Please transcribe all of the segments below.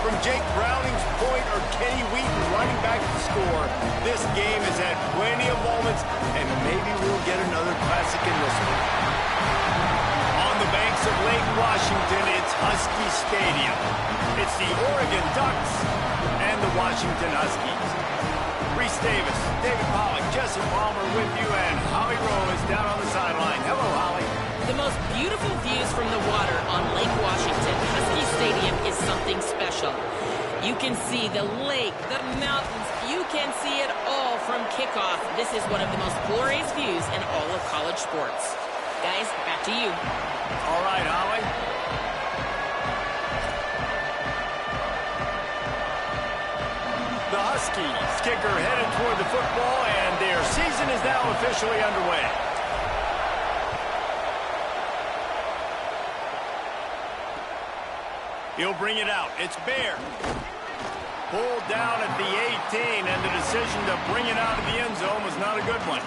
From Jake Browning's point or Kenny Wheaton running back to score, this game has had plenty of moments, and maybe we'll get another classic in this one. On the banks of Lake Washington, it's Husky Stadium. It's the Oregon Ducks and the Washington Huskies. Reese Davis, David Pollack, Jesse Palmer with you, and Holly Rowe is down on the sideline. Hello, Holly. The most beautiful views from the water on Lake Washington. Husky Stadium is something special. You can see the lake, the mountains. You can see it all from kickoff. This is one of the most glorious views in all of college sports. Guys, back to you. All right, Holly. The Huskies kicker headed toward the football, and their season is now officially underway. He'll bring it out. It's Baird. Pulled down at the 18, and the decision to bring it out of the end zone was not a good one.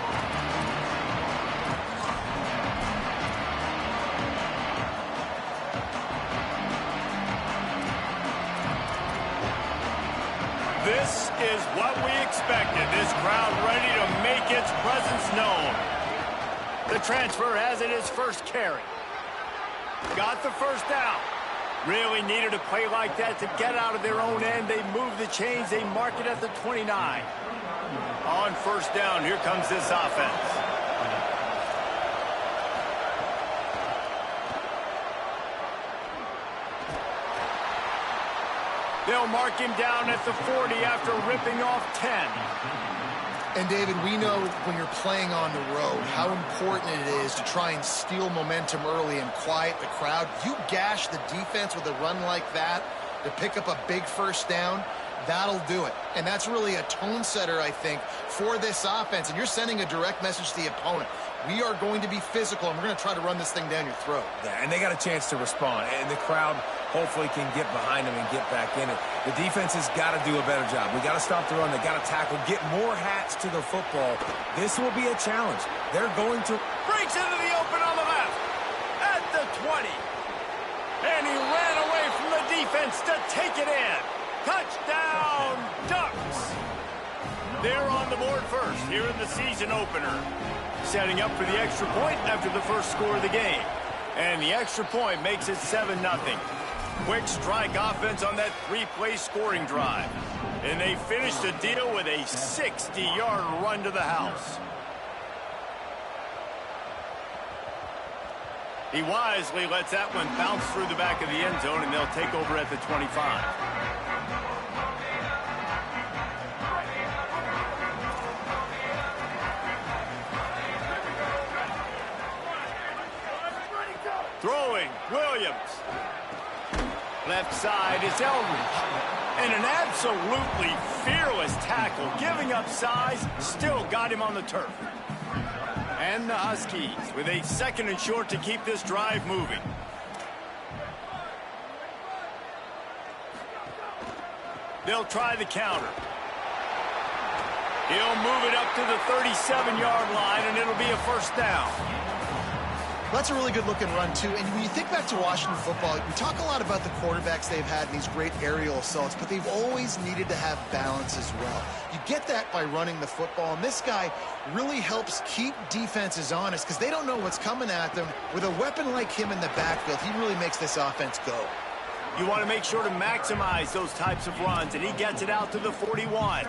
This is what we expected. This crowd ready to make its presence known. The transfer has it his first carry. Got the first down. Really needed a play like that to get out of their own end. They move the chains. They mark it at the 29. On first down, here comes this offense. They'll mark him down at the 40 after ripping off 10. And, David, we know when you're playing on the road how important it is to try and steal momentum early and quiet the crowd. You gash the defense with a run like that to pick up a big first down, that'll do it. And that's really a tone setter, I think, for this offense. And you're sending a direct message to the opponent. We are going to be physical, and we're going to try to run this thing down your throat. Yeah, and they got a chance to respond. And the crowd hopefully can get behind them and get back in it. The defense has got to do a better job. We got to stop the run. They got to tackle, get more hats to the football. This will be a challenge. They're going to... Breaks into the open on the left. At the 20. And he ran away from the defense to take it in. Touchdown, Ducks. They're on the board first here in the season opener. Setting up for the extra point after the first score of the game. And the extra point makes it 7-0. Quick strike offense on that three-play scoring drive. And they finish the deal with a 60-yard run to the house. He wisely lets that one bounce through the back of the end zone, and they'll take over at the 25. Throwing, Williams. Left side is Eldridge. And an absolutely fearless tackle, giving up size, still got him on the turf. And the Huskies with a 2nd and short to keep this drive moving. They'll try the counter. He'll move it up to the 37-yard line, and it'll be a first down. That's a really good-looking run, too. And when you think back to Washington football, we talk a lot about the quarterbacks they've had in these great aerial assaults, but they've always needed to have balance as well. You get that by running the football, and this guy really helps keep defenses honest because they don't know what's coming at them. With a weapon like him in the backfield, he really makes this offense go. You want to make sure to maximize those types of runs, and he gets it out to the 41.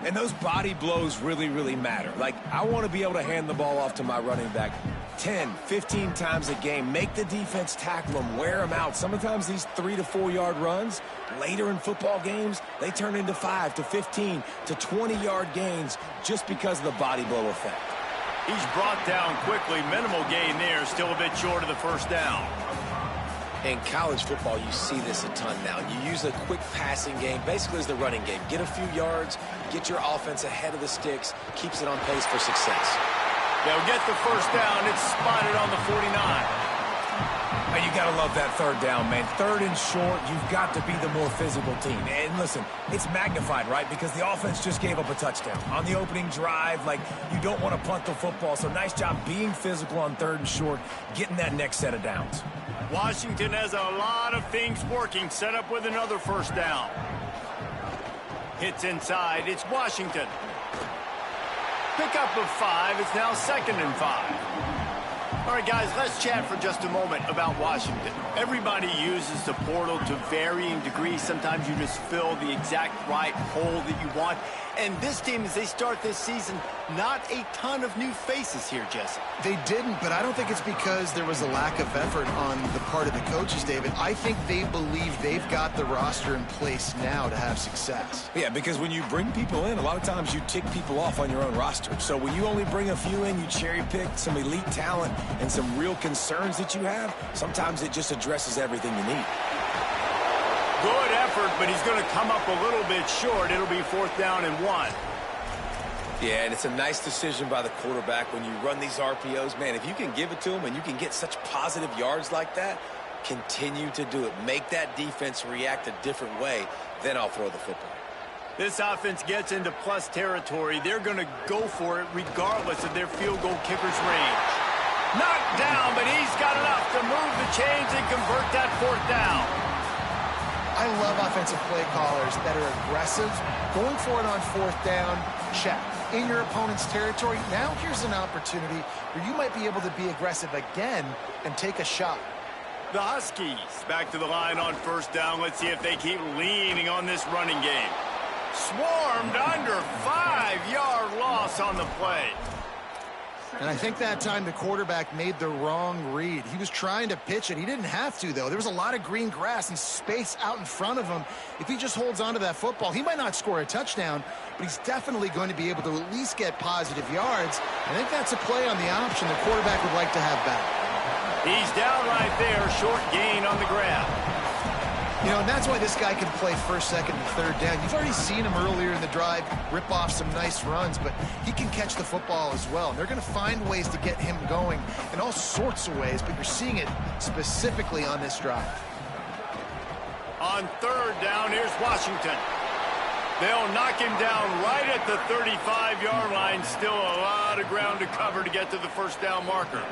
And those body blows really, really matter. Like, I want to be able to hand the ball off to my running back 10, 15 times a game. Make the defense tackle them, wear them out. Sometimes these 3 to 4 yard runs, later in football games, they turn into 5 to 15 to 20-yard gains just because of the body blow effect. He's brought down quickly. Minimal gain there, still a bit short of the first down. In college football, you see this a ton now. You use a quick passing game, basically as the running game. Get a few yards, get your offense ahead of the sticks, keeps it on pace for success. They'll get the first down. It's spotted on the 49. And you got to love that 3rd down, man. 3rd and short, you've got to be the more physical team. And listen, it's magnified, right? Because the offense just gave up a touchdown. On the opening drive, like, you don't want to punt the football. So nice job being physical on 3rd and short, getting that next set of downs. Washington has a lot of things working, set up with another first down. Hits inside, it's Washington. Pickup of 5, it's now 2nd and 5. All right, guys, let's chat for just a moment about Washington. Everybody uses the portal to varying degrees. Sometimes you just fill the exact right hole that you want. And this team, as they start this season, not a ton of new faces here, Jesse. They didn't, but I don't think it's because there was a lack of effort on the part of the coaches, David. I think they believe they've got the roster in place now to have success. Yeah, because when you bring people in, a lot of times you tick people off on your own roster. So when you only bring a few in, you cherry pick some elite talent and some real concerns that you have, sometimes it just addresses everything you need. Good effort, but he's going to come up a little bit short. It'll be 4th down and 1. Yeah, and it's a nice decision by the quarterback when you run these RPOs. Man, if you can give it to them and you can get such positive yards like that, continue to do it. Make that defense react a different way, then I'll throw the football. This offense gets into plus territory. They're going to go for it regardless of their field goal kicker's range. Knocked down, but he's got enough to move the chains and convert that 4th down. I love offensive play callers that are aggressive. Going for it on 4th down, check. In your opponent's territory, now here's an opportunity where you might be able to be aggressive again and take a shot. The Huskies back to the line on 1st down. Let's see if they keep leaning on this running game. Swarmed under 5-yard loss on the play. And I think that time the quarterback made the wrong read. He was trying to pitch it. He didn't have to, though. There was a lot of green grass and space out in front of him. If he just holds on to that football, he might not score a touchdown, but he's definitely going to be able to at least get positive yards. I think that's a play on the option the quarterback would like to have back. He's down right there, short gain on the grab. You know, and that's why this guy can play 1st, 2nd, and 3rd down. You've already seen him earlier in the drive rip off some nice runs, but he can catch the football as well. And they're going to find ways to get him going in all sorts of ways, but you're seeing it specifically on this drive. On 3rd down, here's Washington. They'll knock him down right at the 35-yard line. Still a lot of ground to cover to get to the 1st down marker.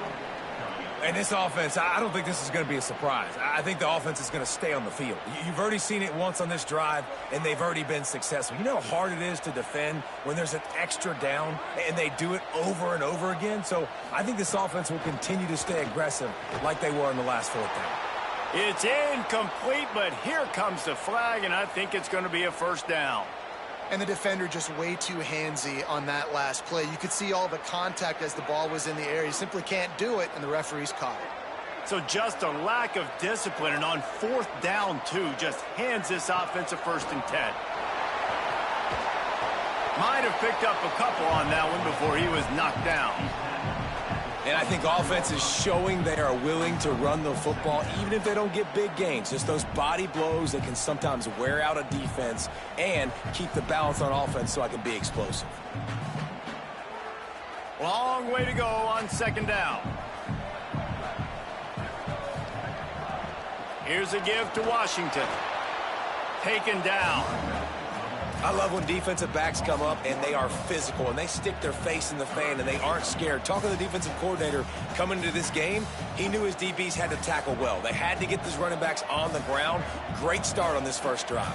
And this offense, I don't think this is going to be a surprise. I think the offense is going to stay on the field. You've already seen it once on this drive, and they've already been successful. You know how hard it is to defend when there's an extra down, and they do it over and over again? So I think this offense will continue to stay aggressive like they were in the last 4th down. It's incomplete, but here comes the flag, and I think it's going to be a 1st down. And the defender just way too handsy on that last play. You could see all the contact as the ball was in the air. You simply can't do it, and the referee's caught it. So just a lack of discipline, and on 4th down, too, just hands this offense a 1st and 10. Might have picked up a couple on that one before he was knocked down. And I think offense is showing they are willing to run the football, even if they don't get big gains. Just those body blows that can sometimes wear out a defense and keep the balance on offense so I can be explosive. Long way to go on 2nd down. Here's a give to Washington. Taken down. I love when defensive backs come up and they are physical and they stick their face in the fan and they aren't scared. Talking to the defensive coordinator coming into this game, he knew his DBs had to tackle well. They had to get these running backs on the ground. Great start on this 1st drive.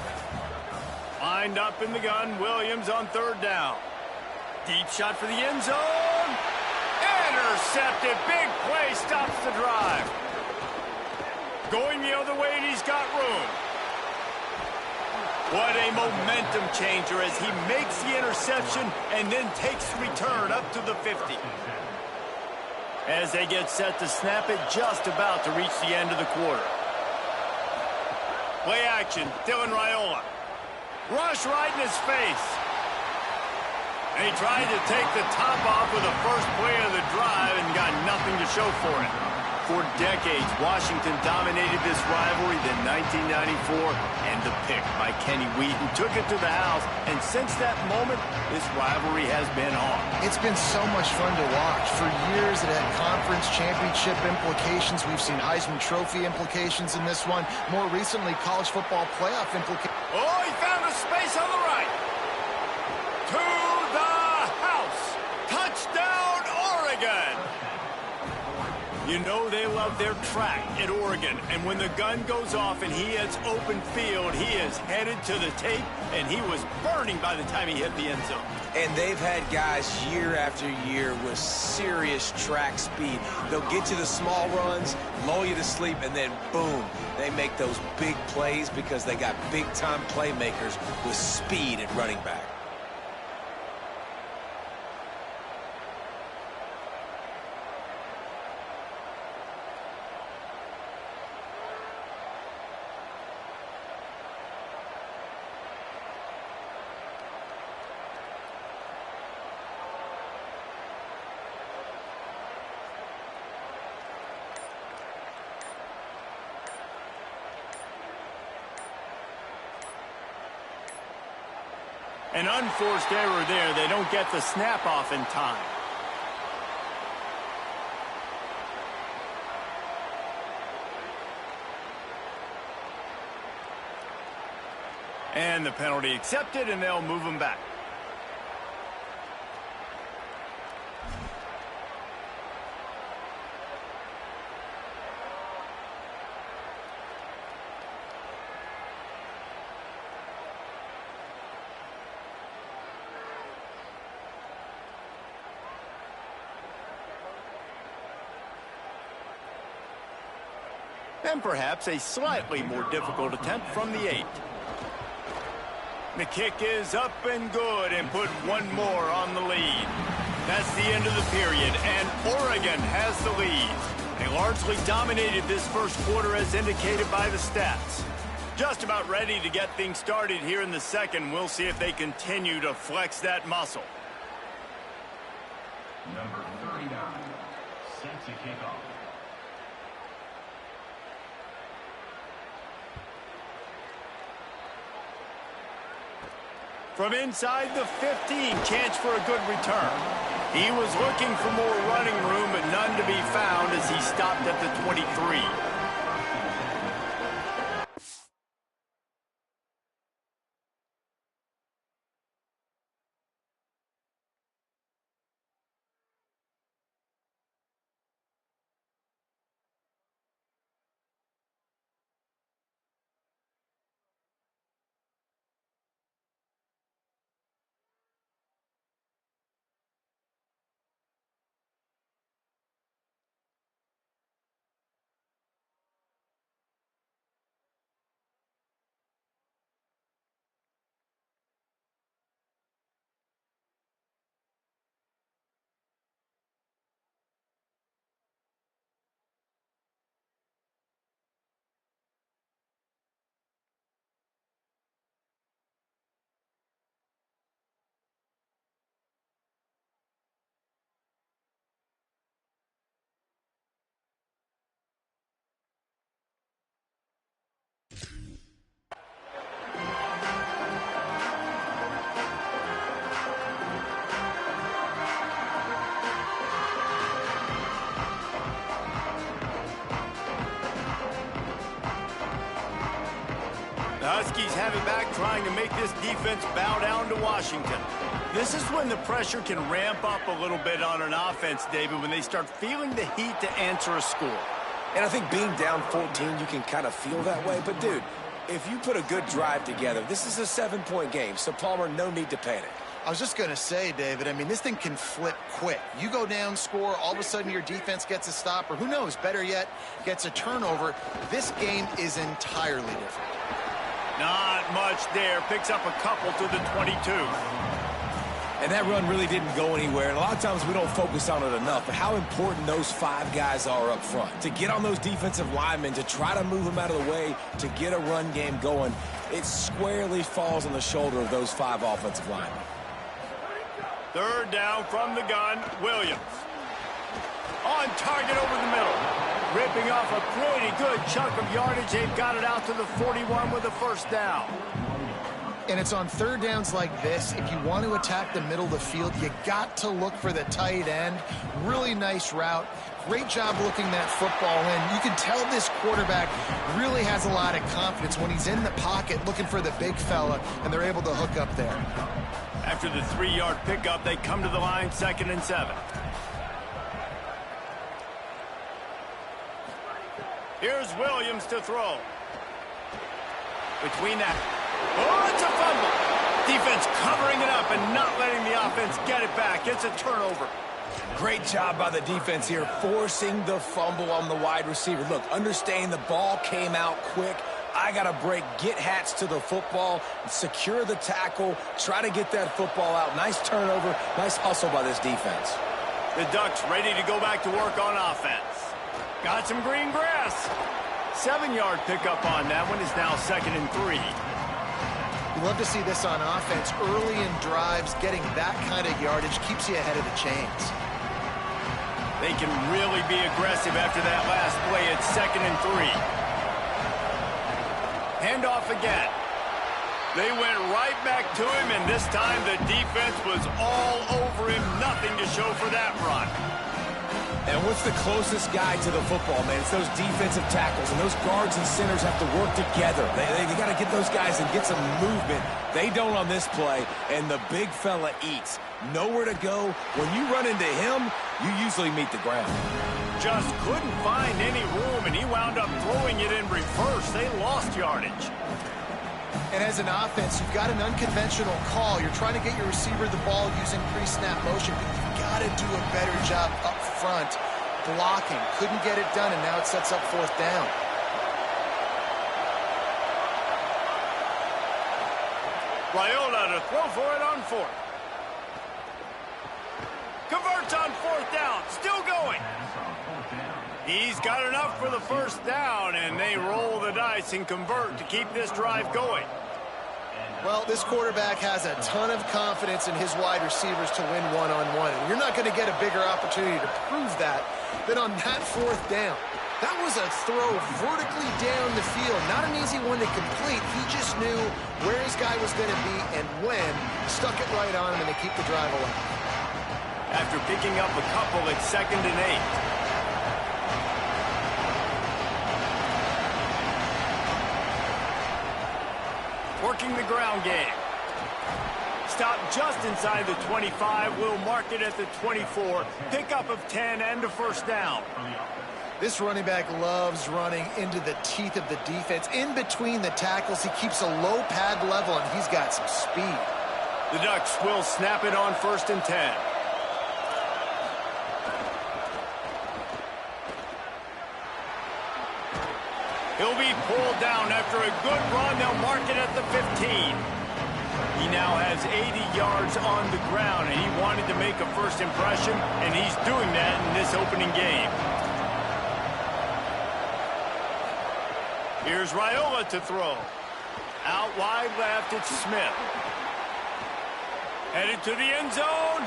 Lined up in the gun, Williams on 3rd down. Deep shot for the end zone. Intercepted. Big play stops the drive. Going the other way, and he's got room. What a momentum changer as he makes the interception and then takes the return up to the 50. As they get set to snap it, just about to reach the end of the quarter. Play action, Dylan Raiola. Rush right in his face. And he tried to take the top off with the first play of the drive and got nothing to show for it. For decades, Washington dominated this rivalry. Then 1994, and the pick by Kenny Wheaton took it to the house. And since that moment, this rivalry has been on. It's been so much fun to watch. For years, it had conference championship implications. We've seen Heisman Trophy implications in this one. More recently, college football playoff implications. Oh, he found a space on the right. To the house. Touchdown, Oregon. You know they love their track at Oregon, and when the gun goes off and he hits open field, he is headed to the tape, and he was burning by the time he hit the end zone. And they've had guys year after year with serious track speed. They'll get you the small runs, lull you to sleep, and then boom, they make those big plays because they got big-time playmakers with speed at running back. An unforced error there. They don't get the snap off in time. And the penalty accepted, and they'll move him back. And perhaps a slightly more difficult attempt from the 8. The kick is up and good, and put one more on the lead. That's the end of the period, and Oregon has the lead. They largely dominated this first quarter as indicated by the stats. Just about ready to get things started here in the second. We'll see if they continue to flex that muscle. Number 39, set to kick off. From inside the 15, chance for a good return. He was looking for more running room, but none to be found as he stopped at the 23. The Huskies have it back, trying to make this defense bow down to Washington. This is when the pressure can ramp up a little bit on an offense, David, when they start feeling the heat to answer a score. And I think being down 14, you can kind of feel that way. But, dude, if you put a good drive together, this is a 7-point game. So, Palmer, no need to panic. I was just going to say, David, I mean, this thing can flip quick. You go down, score, all of a sudden your defense gets a stop, or who knows, better yet, gets a turnover. This game is entirely different. Not much there. Picks up a couple to the 22. And that run really didn't go anywhere. And a lot of times we don't focus on it enough, but how important those 5 guys are up front. To get on those defensive linemen, to try to move them out of the way, to get a run game going, it squarely falls on the shoulder of those 5 offensive linemen. Third down from the gun, Williams. On target over the middle. Ripping off a pretty good chunk of yardage. They've got it out to the 41 with a first down. And it's on third downs like this. If you want to attack the middle of the field, you got to look for the tight end. Really nice route. Great job looking that football in. You can tell this quarterback really has a lot of confidence when he's in the pocket looking for the big fella, and they're able to hook up there. After the 3-yard pickup, they come to the line, 2nd and 7. Here's Williams to throw. Between that. Oh, it's a fumble. Defense covering it up and not letting the offense get it back. It's a turnover. Great job by the defense here, forcing the fumble on the wide receiver. Look, understand the ball came out quick. I got to break, get Hats to the football, secure the tackle, try to get that football out. Nice turnover, nice hustle by this defense. The Ducks ready to go back to work on offense. Got some green grass. 7-yard pickup on that one. Is now 2nd and 3. You love to see this on offense. Early in drives, getting that kind of yardage keeps you ahead of the chains. They can really be aggressive after that last play. It's 2nd and 3. Handoff again. They went right back to him, and this time the defense was all over him. Nothing to show for that run. And what's the closest guy to the football, man? It's those defensive tackles, and those guards and centers have to work together. They got to get those guys and get some movement. They don't on this play, and the big fella eats. Nowhere to go. When you run into him, you usually meet the ground. Just couldn't find any room, and he wound up throwing it in reverse. They lost yardage. And as an offense, you've got an unconventional call. You're trying to get your receiver the ball using pre-snap motion, but you've got to do a better job up front blocking. Couldn't get it done, and now it sets up 4th down. Raiola to throw for it on 4th. Converts on 4th down. Still going. He's got enough for the 1st down, and they roll the dice and convert to keep this drive going. Well, this quarterback has a ton of confidence in his wide receivers to win one-on-one, and you're not going to get a bigger opportunity to prove that than on that 4th down. That was a throw vertically down the field. Not an easy one to complete. He just knew where his guy was going to be and when. Stuck it right on him, and they keep the drive alive. After picking up a couple, it's 2nd and 8. Working the ground game. Stop just inside the 25. We'll mark it at the 24. Pickup of 10 and a 1st down. This running back loves running into the teeth of the defense. In between the tackles, he keeps a low pad level, and he's got some speed. The Ducks will snap it on 1st and 10. He'll be pulled down after a good run. They'll mark it at the 15. He now has 80 yards on the ground, and he wanted to make a first impression, and he's doing that in this opening game. Here's Raiola to throw. Out wide left, it's Smith. Headed to the end zone,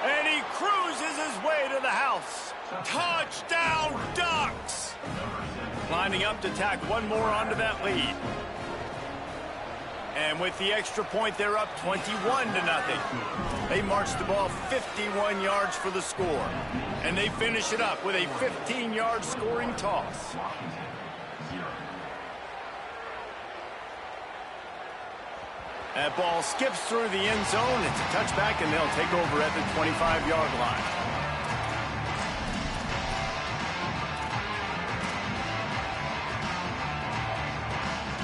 and he cruises his way to the house. Touchdown, Ducks! Lining up to tack one more onto that lead. And with the extra point, they're up 21-0. They march the ball 51 yards for the score. And they finish it up with a 15-yard scoring toss. That ball skips through the end zone. It's a touchback, and they'll take over at the 25-yard line.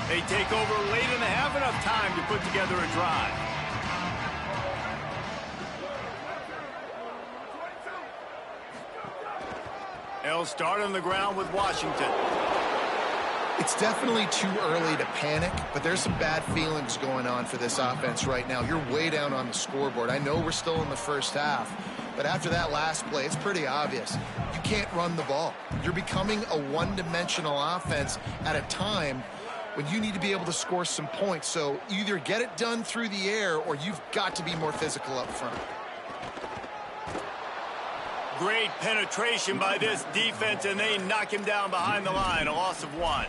They take over late and they have enough time to put together a drive. They'll start on the ground with Washington. It's definitely too early to panic, but there's some bad feelings going on for this offense right now. You're way down on the scoreboard. I know we're still in the 1st half, but after that last play, it's pretty obvious. You can't run the ball. You're becoming a one-dimensional offense at a time when you need to be able to score some points. So either get it done through the air or you've got to be more physical up front. Great penetration by this defense, and they knock him down behind the line. A loss of 1.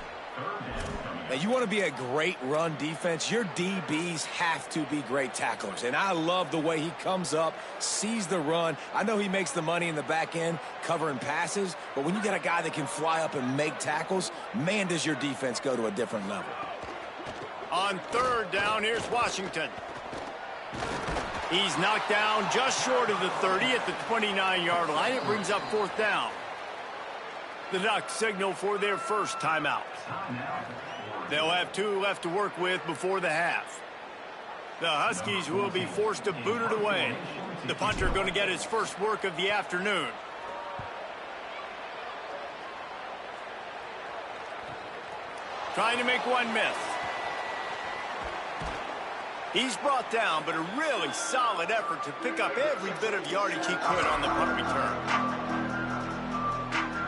Now, you want to be a great run defense, your DBs have to be great tacklers. And I love the way he comes up, sees the run. I know he makes the money in the back end covering passes, but when you got a guy that can fly up and make tackles, man, does your defense go to a different level. On 3rd down, here's Washington. He's knocked down just short of the 30 at the 29-yard line. It brings up 4th down. The Ducks signal for their first timeout. They'll have 2 left to work with before the half. The Huskies will be forced to boot it away. The punter going to get his first work of the afternoon. Trying to make one miss. He's brought down, but a really solid effort to pick up every bit of yardage he could on the punt return.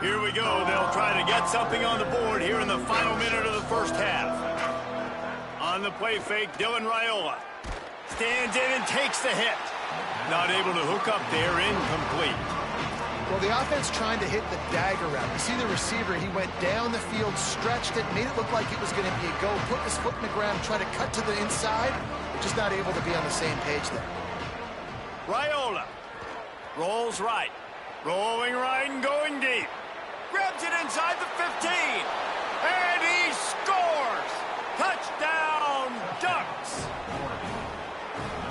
Here we go. They'll try to get something on the board here in the final minute of the first half. On the play fake, Dylan Raiola stands in and takes the hit. Not able to hook up there, incomplete. Well, the offense trying to hit the dagger route. You see the receiver, he went down the field, stretched it, made it look like it was going to be a go, put his foot in the ground, tried to cut to the inside, but just not able to be on the same page there. Raiola rolls right, rolling right and going deep. Grabs it inside the 15, and he scores! Touchdown, Ducks!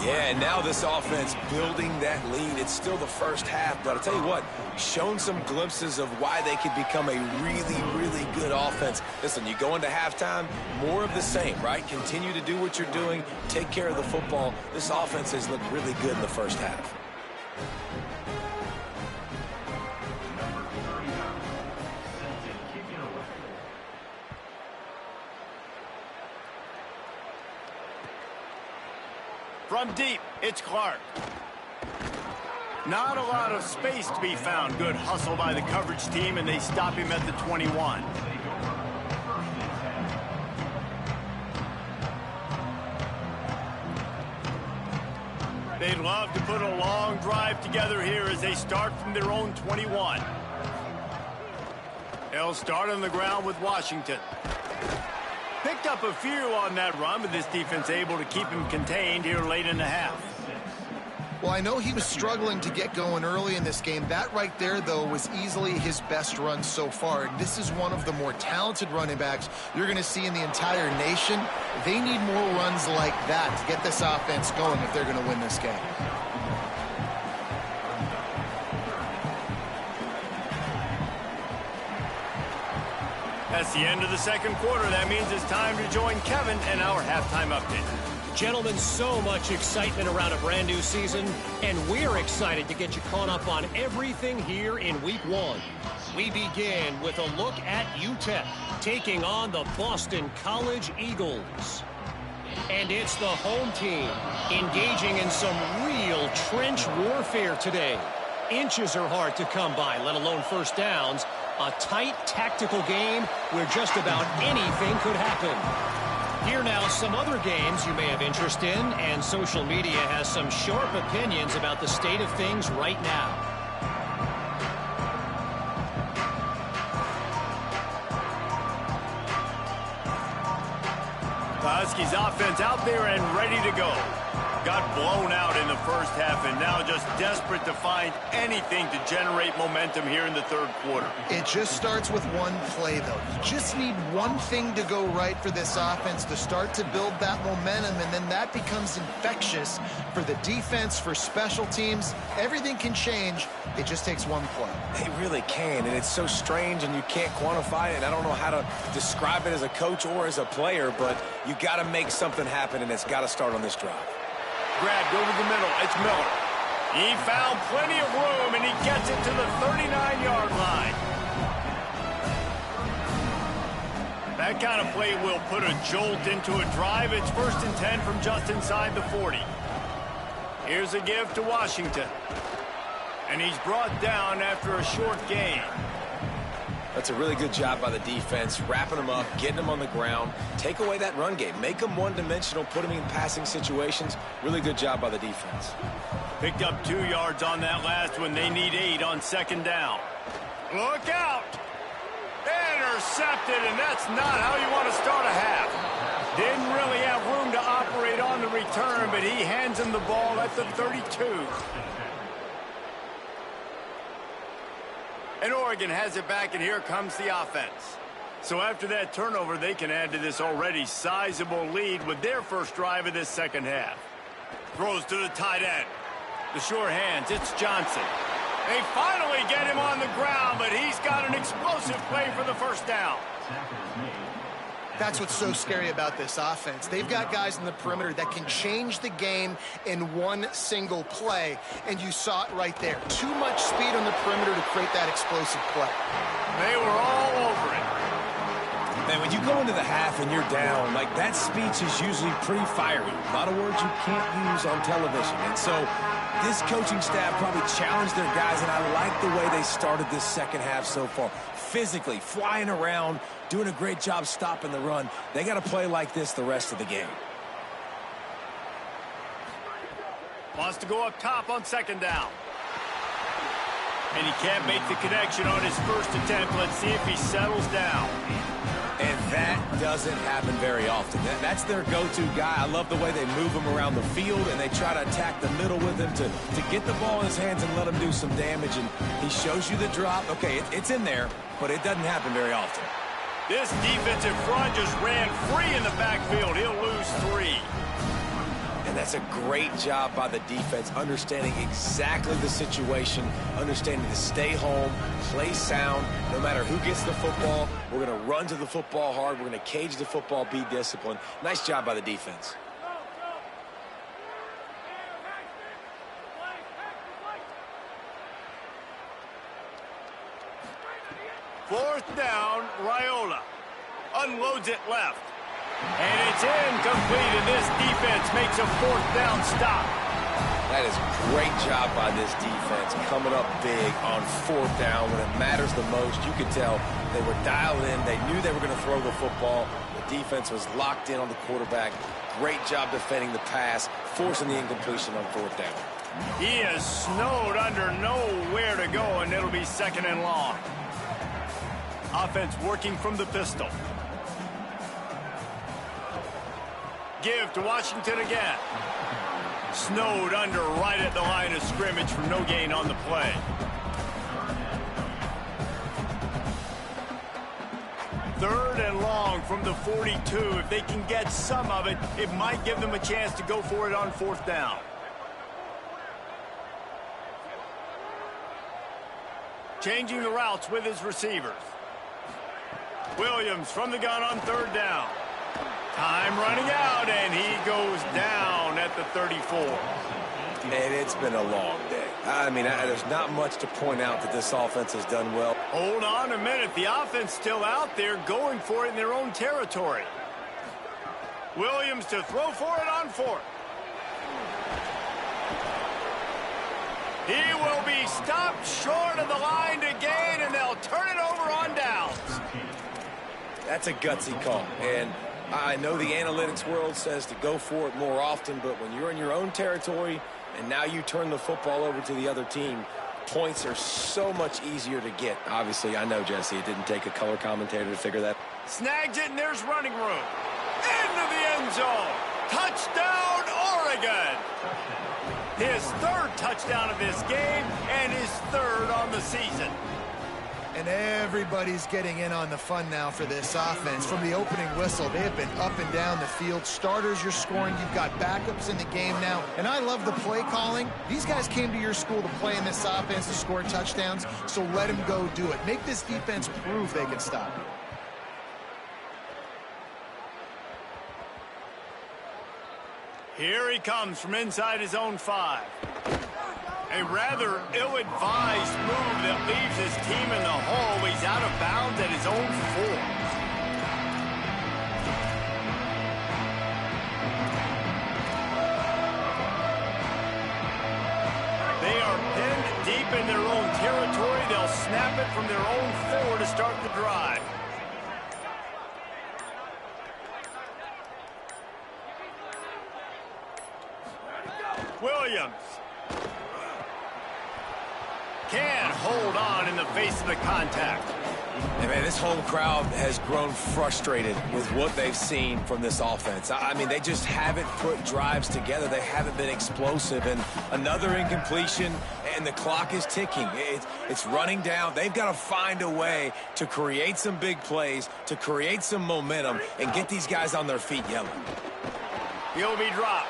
Yeah, and now this offense building that lead. It's still the first half, but I'll tell you what, shown some glimpses of why they could become a really, really good offense. Listen, you go into halftime, more of the same, right? Continue to do what you're doing, take care of the football. This offense has looked really good in the first half. From deep, it's Clark. Not a lot of space to be found. Good hustle by the coverage team, and they stop him at the 21. They'd love to put a long drive together here as they start from their own 21. They'll start on the ground with Washington. Picked up a few on that run, but this defense able to keep him contained here late in the half. Well, I know he was struggling to get going early in this game. That right there, though, was easily his best run so far. And this is one of the more talented running backs you're going to see in the entire nation. They need more runs like that to get this offense going if they're going to win this game. That's the end of the second quarter. That means it's time to join Kevin and our halftime update. Gentlemen, so much excitement around a brand new season, and we're excited to get you caught up on everything here in Week 1. We begin with a look at UTEP taking on the Boston College Eagles. And it's the home team engaging in some real trench warfare today. Inches are hard to come by, let alone first downs. A tight tactical game where just about anything could happen. Here now, some other games you may have interest in, and social media has some sharp opinions about the state of things right now. The Huskies offense out there and ready to go. Got blown out in the first half and now just desperate to find anything to generate momentum here in the third quarter. It just starts with one play, though. You just need one thing to go right for this offense to start to build that momentum, and then that becomes infectious for the defense, for special teams. Everything can change. It just takes one play. It really can, and it's so strange, and you can't quantify it. I don't know how to describe it as a coach or as a player, but you got to make something happen, and it's got to start on this drive. Grabbed over the middle. It's Miller. He found plenty of room, and he gets it to the 39-yard line. That kind of play will put a jolt into a drive. It's 1st and 10 from just inside the 40. Here's a give to Washington. And he's brought down after a short gain. That's a really good job by the defense, wrapping them up, getting them on the ground. Take away that run game. Make them one-dimensional, put them in passing situations. Really good job by the defense. Picked up 2 yards on that last one. They need 8 on second down. Look out! Intercepted, and that's not how you want to start a half. Didn't really have room to operate on the return, but he hands him the ball at the 32. And Oregon has it back, and here comes the offense. So after that turnover, they can add to this already sizable lead with their first drive of this second half. Throws to the tight end. The sure hands, it's Johnson. They finally get him on the ground, but he's got an explosive play for the first down. That's what's so scary about this offense. They've got guys in the perimeter that can change the game in one single play, and you saw it right there. Too much speed on the perimeter to create that explosive play. They were all over it. Man, when you go into the half and you're down, like, that speech is usually pretty fiery. A lot of words you can't use on television. And so this coaching staff probably challenged their guys, and I like the way they started this second half so far. Physically, flying around, doing a great job stopping the run. They got to play like this the rest of the game. Wants to go up top on second down. And he can't make the connection on his first attempt. Let's see if he settles down. And that doesn't happen very often. That's their go-to guy. I love the way they move him around the field, and they try to attack the middle with him to get the ball in his hands and let him do some damage. And he shows you the drop. Okay, it's in there, but it doesn't happen very often. This defensive front just ran free in the backfield. He'll lose 3. And that's a great job by the defense, understanding exactly the situation, understanding to stay home, play sound. No matter who gets the football, we're going to run to the football hard. We're going to cage the football, be disciplined. Nice job by the defense. Fourth down, Raiola unloads it left. And it's incomplete, and this defense makes a fourth down stop. That is a great job by this defense, coming up big on fourth down when it matters the most. You could tell they were dialed in. They knew they were going to throw the football. The defense was locked in on the quarterback. Great job defending the pass, forcing the incompletion on fourth down. He is snowed under, nowhere to go, and it'll be second and long. Offense working from the pistol. Give to Washington again. Snowed under right at the line of scrimmage for no gain on the play. Third and long from the 42. If they can get some of it, it might give them a chance to go for it on fourth down. Changing the routes with his receivers. Williams from the gun on third down. Time running out, and he goes down at the 34. And it's been a long day. I mean, there's not much to point out that this offense has done well. Hold on a minute. The offense still out there going for it in their own territory. Williams to throw for it on fourth. He will be stopped short of the line to gain, and they'll turn it over on downs. That's a gutsy call, and I know the analytics world says to go for it more often, but when you're in your own territory and now you turn the football over to the other team, points are so much easier to get. Obviously, I know, Jesse, it didn't take a color commentator to figure that. Snags it, and there's running room. Into the end zone. Touchdown, Oregon. His third touchdown of this game and his third on the season. And everybody's getting in on the fun now for this offense. From the opening whistle, they have been up and down the field. Starters, you're scoring. You've got backups in the game now. And I love the play calling. These guys came to your school to play in this offense to score touchdowns, so let them go do it. Make this defense prove they can stop you. Here he comes from inside his own 5. A rather ill-advised move that leaves his team in the hole. He's out of bounds at his own 4. They are pinned deep in their own territory. They'll snap it from their own 4 to start the drive. Williams can't hold on in the face of the contact. Hey, man, this whole crowd has grown frustrated with what they've seen from this offense. I mean, they just haven't put drives together. They haven't been explosive. And another incompletion, and the clock is ticking. It's running down. They've got to find a way to create some big plays, to create some momentum, and get these guys on their feet yelling. He'll be dropped.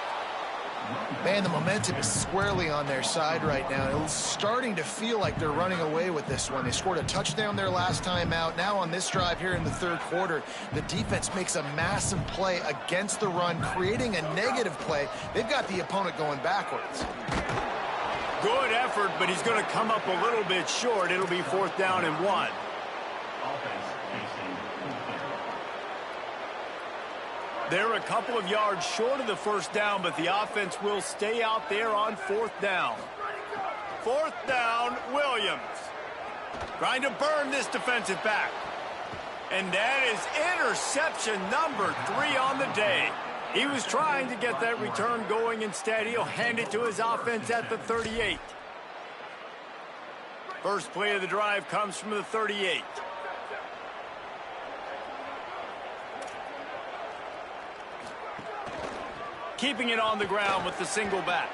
Man, the momentum is squarely on their side right now. It's starting to feel like they're running away with this one. They scored a touchdown their last time out. Now on this drive here in the third quarter, the defense makes a massive play against the run, creating a negative play. They've got the opponent going backwards. Good effort, but he's going to come up a little bit short. It'll be 4th down and 1. They're a couple of yards short of the first down, but the offense will stay out there on 4th down. 4th down, Williams. Trying to burn this defensive back. And that is interception number 3 on the day. He was trying to get that return going. Instead, he'll hand it to his offense at the 38. First play of the drive comes from the 38. Keeping it on the ground with the single back.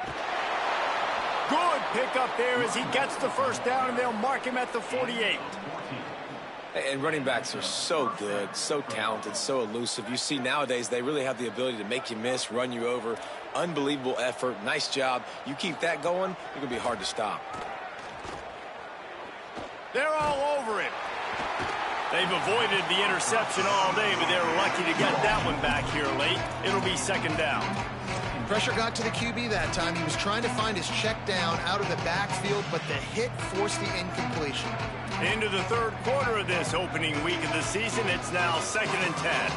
Good pickup there as he gets the first down, and they'll mark him at the 48. And running backs are so good, so talented, so elusive. You see nowadays they really have the ability to make you miss, run you over. Unbelievable effort. Nice job. You keep that going, you're going to be hard to stop. They're all over it. They've avoided the interception all day, but they're lucky to get that one back here late. It'll be 2nd down. Pressure got to the QB that time. He was trying to find his check down out of the backfield, but the hit forced the incompletion. Into the third quarter of this opening week of the season, it's now 2nd and 10.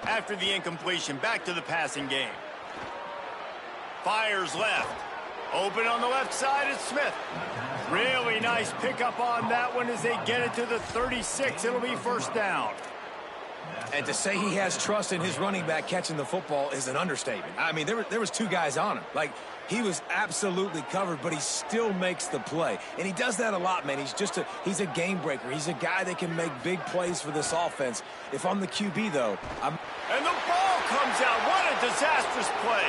After the incompletion, back to the passing game. Fires left. Open on the left side is Smith. Really nice pickup on that one as they get it to the 36. It'll be 1st down. And to say he has trust in his running back catching the football is an understatement. I mean, there was 2 guys on him. Like, he was absolutely covered, but he still makes the play. And he does that a lot, man. He's a game breaker. He's a guy that can make big plays for this offense. If I'm the QB, though, And the ball comes out. What a disastrous play.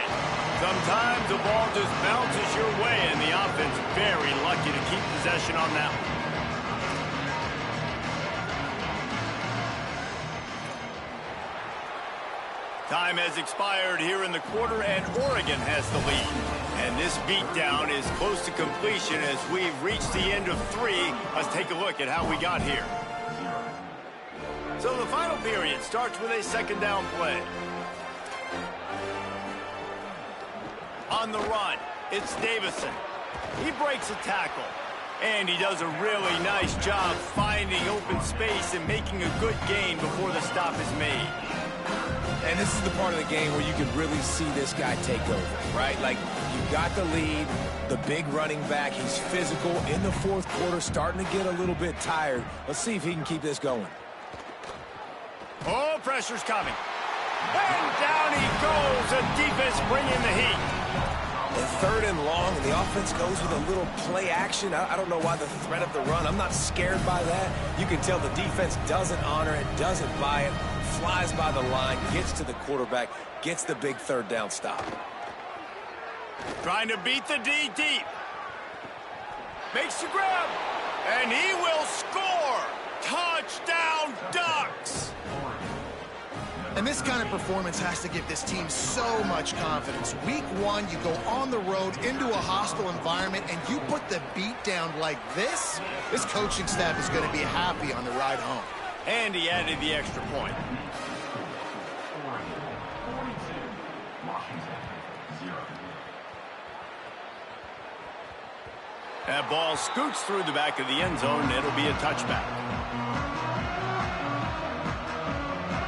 Sometimes the ball just bounces your way, and the offense very lucky to keep possession on that one. Time has expired here in the quarter, and Oregon has the lead. And this beatdown is close to completion as we've reached the end of 3. Let's take a look at how we got here. So the final period starts with a 2nd down play. On the run, it's Davison. He breaks a tackle. And he does a really nice job finding open space and making a good gain before the stop is made. and this is the part of the game where you can really see this guy take over, right? Like, you got the lead, the big running back. He's physical in the fourth quarter, starting to get a little bit tired. Let's see if he can keep this going. Oh, pressure's coming. And down he goes. The defense bringing the heat. And third and long, and the offense goes with a little play action. I don't know why the threat of the run. I'm not scared by that. You can tell the defense doesn't honor it, doesn't buy it, flies by the line, gets to the quarterback, gets the big third down stop. Trying to beat the D deep. Makes the grab. And he will score. Touchdown, Ducks. And this kind of performance has to give this team so much confidence. Week one, you go on the road into a hostile environment, and you put the beat down like this coaching staff is going to be happy on the ride home. And he added the extra point. That ball scoots through the back of the end zone, and it'll be a touchback.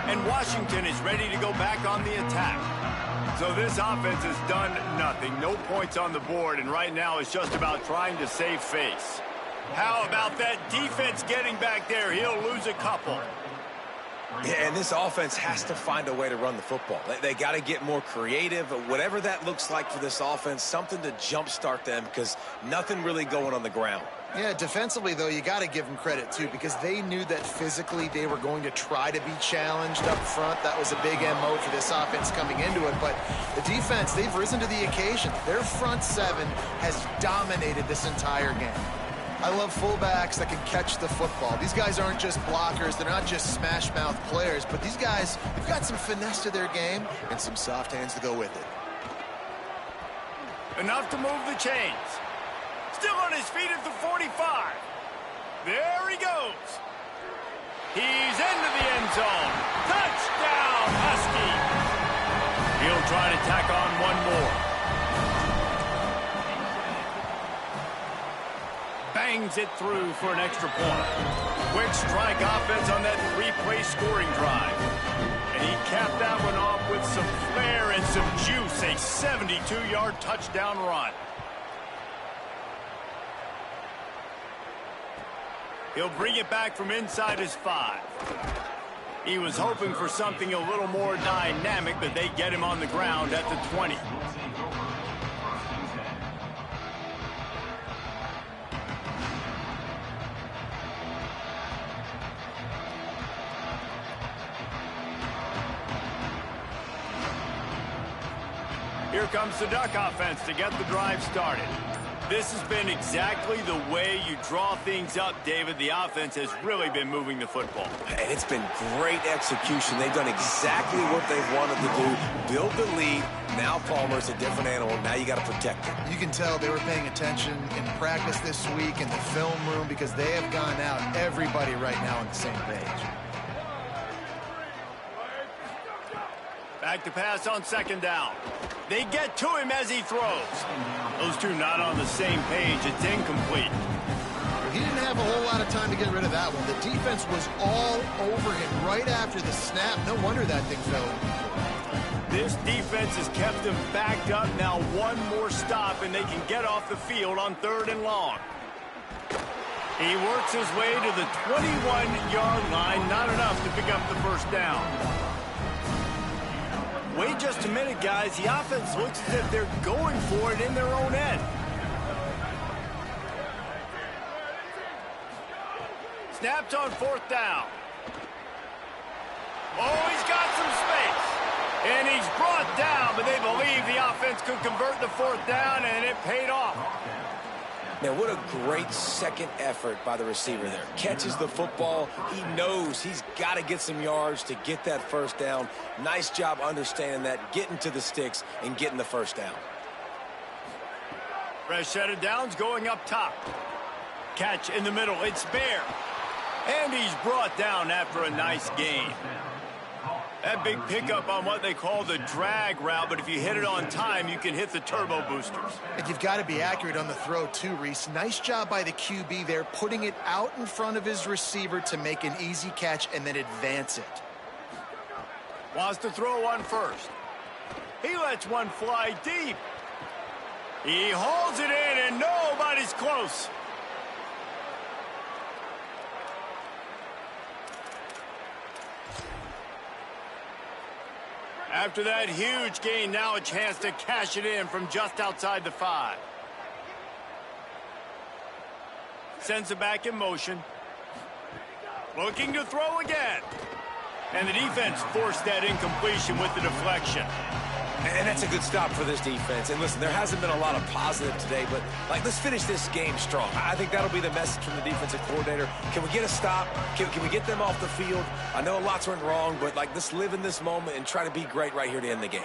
And Washington is ready to go back on the attack. So this offense has done nothing. No points on the board, and right now it's just about trying to save face. How about that defense getting back there? He'll lose a couple. Yeah, and this offense has to find a way to run the football. They got to get more creative, whatever that looks like for this offense, something to jumpstart them, because nothing really going on the ground. Yeah, defensively, though, you got to give them credit, too, because they knew that physically they were going to try to be challenged up front. That was a big MO for this offense coming into it. But the defense, they've risen to the occasion. Their front seven has dominated this entire game. I love fullbacks that can catch the football. These guys aren't just blockers. They're not just smash-mouth players. But these guys have got some finesse to their game and some soft hands to go with it. Enough to move the chains. Still on his feet at the 45. There he goes. He's into the end zone. Touchdown, Husky. He'll try to tack on one more. Bangs it through for an extra point. Quick strike offense on that three-play scoring drive. And he capped that one off with some flair and some juice. A 72-yard touchdown run. He'll bring it back from inside his 5. He was hoping for something a little more dynamic, but they get him on the ground at the 20. Here comes the Duck offense to get the drive started. This has been exactly the way you draw things up, David. The offense has really been moving the football. And it's been great execution. They've done exactly what they've wanted to do. Build the lead. Now Palmer's a different animal. Now you got to protect him. You can tell they were paying attention in practice this week in the film room because they have gone out, everybody right now on the same page. Back to pass on second down. They get to him as he throws. Those two not on the same page. It's incomplete. He didn't have a whole lot of time to get rid of that one. The defense was all over him right after the snap. No wonder that thing fell. This defense has kept them backed up. Now one more stop, and they can get off the field on 3rd and long. He works his way to the 21-yard line. Not enough to pick up the first down. Wait just a minute, guys. The offense looks as if they're going for it in their own end. Snaps on 4th down. Oh, he's got some space. And he's brought down, but they believe the offense could convert the 4th down, and it paid off. Man, what a great second effort by the receiver there. Catches the football. He knows he's got to get some yards to get that first down. Nice job understanding that, getting to the sticks and getting the first down. Fresh set of downs going up top. Catch in the middle. It's Bear. And he's brought down after a nice gain. That big pickup on what they call the drag route, but if you hit it on time, you can hit the turbo boosters. And you've got to be accurate on the throw, too, Reese. Nice job by the QB there, putting it out in front of his receiver to make an easy catch and then advance it. Wants to throw one first. He lets one fly deep. He holds it in, and nobody's close. After that huge gain, now a chance to cash it in from just outside the 5. Sends it back in motion. Looking to throw again. And the defense forced that incompletion with the deflection. And that's a good stop for this defense. And listen, there hasn't been a lot of positive today, but let's finish this game strong. I think that'll be the message from the defensive coordinator. Can we get a stop? Can we get them off the field? I know lots went wrong, but let's live in this moment and try to be great right here to end the game.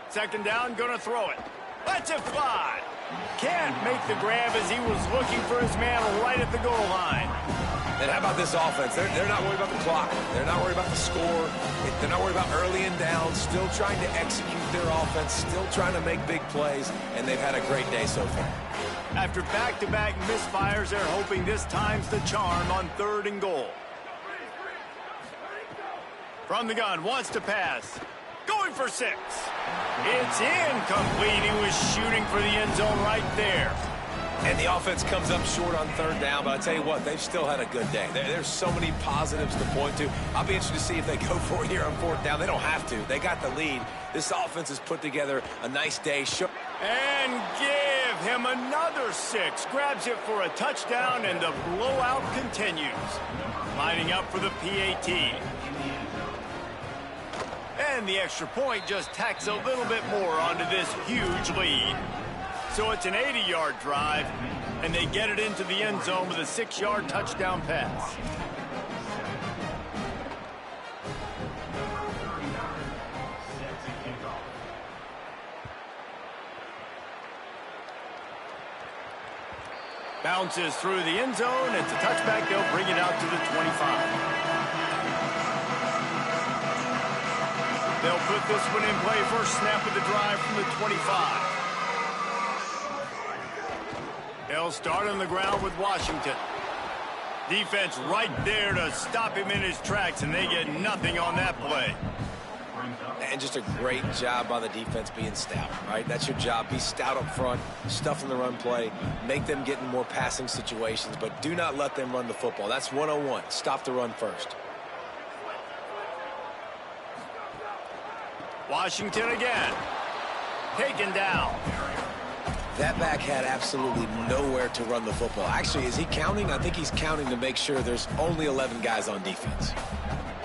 Second down, gonna throw it. Lets it fly. Can't make the grab as he was looking for his man right at the goal line. And how about this offense? They're not worried about the clock. They're not worried about the score. They're not worried about early and down. Still trying to execute their offense. Still trying to make big plays. And they've had a great day so far. After back-to-back misfires, they're hoping this time's the charm on 3rd and goal. From the gun, wants to pass. Going for 6. It's incomplete. He was shooting for the end zone right there. And the offense comes up short on third down, but I tell you what, they've still had a good day. There's so many positives to point to. I'll be interested to see if they go for it here on fourth down. They don't have to. They got the lead. This offense has put together a nice day. And give him another 6. Grabs it for a touchdown, and the blowout continues. Lining up for the PAT. And the extra point just tacks a little bit more onto this huge lead. So it's an 80-yard drive, and they get it into the end zone with a 6-yard touchdown pass. Bounces through the end zone. It's a touchback. They'll bring it out to the 25. They'll put this one in play. First snap of the drive from the 25. They'll start on the ground with Washington. Defense right there to stop him in his tracks, and they get nothing on that play. And just a great job by the defense being stout, right? That's your job. Be stout up front, stuff in the run play, make them get in more passing situations, but do not let them run the football. That's 101. Stop the run first. Washington again. Taken down. That back had absolutely nowhere to run the football. Actually, is he counting? I think he's counting to make sure there's only 11 guys on defense.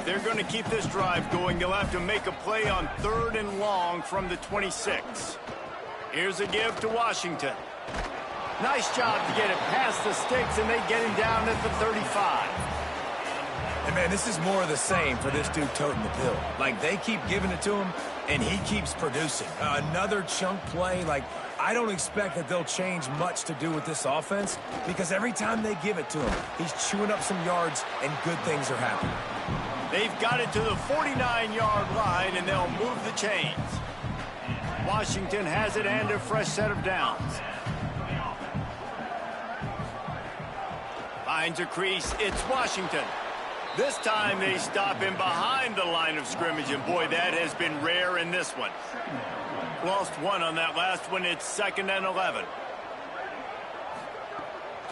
They're going to keep this drive going. They'll have to make a play on 3rd and long from the 26. Here's a give to Washington. Nice job to get it past the sticks, and they get him down at the 35. And, man, this is more of the same for this dude toting the pill. Like, they keep giving it to him, and he keeps producing. Another chunk play. Like, I don't expect that they'll change much to do with this offense because every time they give it to him, he's chewing up some yards, and good things are happening. They've got it to the 49-yard line, and they'll move the chains. Washington has it and a fresh set of downs. Finds a crease. It's Washington. This time they stop him behind the line of scrimmage, and boy, that has been rare in this one. Lost one on that last one. It's 2nd and 11.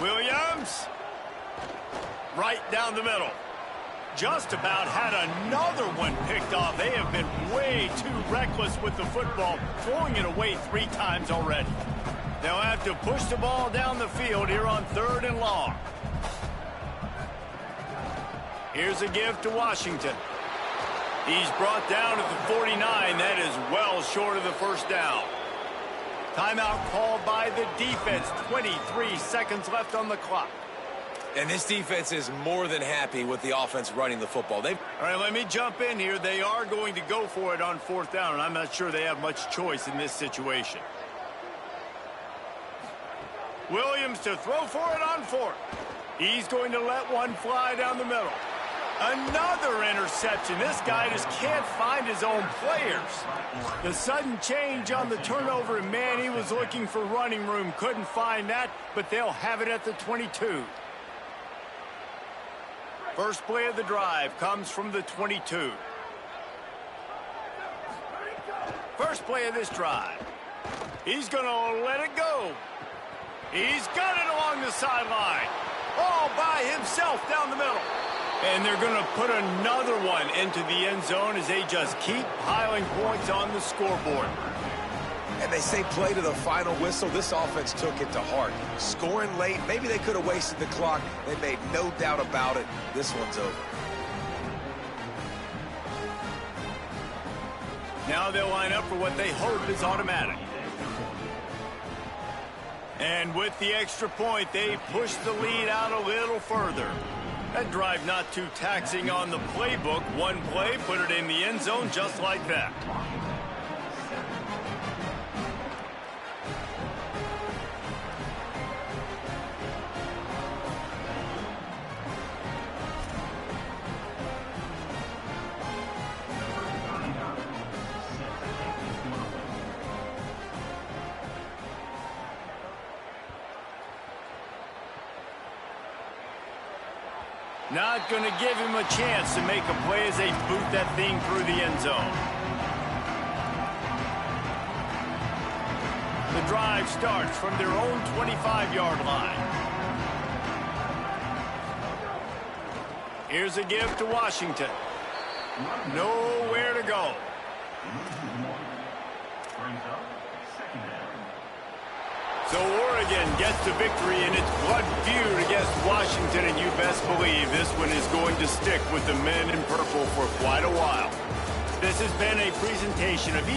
Williams. Right down the middle. Just about had another one picked off. They have been way too reckless with the football, throwing it away 3 times already. They'll have to push the ball down the field here on 3rd and long. Here's a give to Washington. He's brought down at the 49. That is well short of the first down. Timeout called by the defense. 23 seconds left on the clock. And this defense is more than happy with the offense running the football. All right, let me jump in here. They are going to go for it on 4th down, and I'm not sure they have much choice in this situation. Williams to throw for it on 4th. He's going to let one fly down the middle. Another interception. This guy just can't find his own players. The sudden change on the turnover, and man, he was looking for running room. Couldn't find that, but they'll have it at the 22. First play of the drive comes from the 22. First play of this drive. He's going to let it go. He's got it along the sideline. All by himself down the middle. And they're going to put another one into the end zone as they just keep piling points on the scoreboard. And they say play to the final whistle. This offense took it to heart. Scoring late, maybe they could have wasted the clock. They made no doubt about it. This one's over. Now they'll line up for what they hope is automatic. And with the extra point, they push the lead out a little further. That drive not too taxing on the playbook. One play, put it in the end zone just like that. Not going to give him a chance to make a play as they boot that thing through the end zone. The drive starts from their own 25-yard line. Here's a give to Washington. Nowhere to go. So Oregon gets the victory in its blood feud against Washington, and you best believe this one is going to stick with the men in purple for quite a while. This has been a presentation of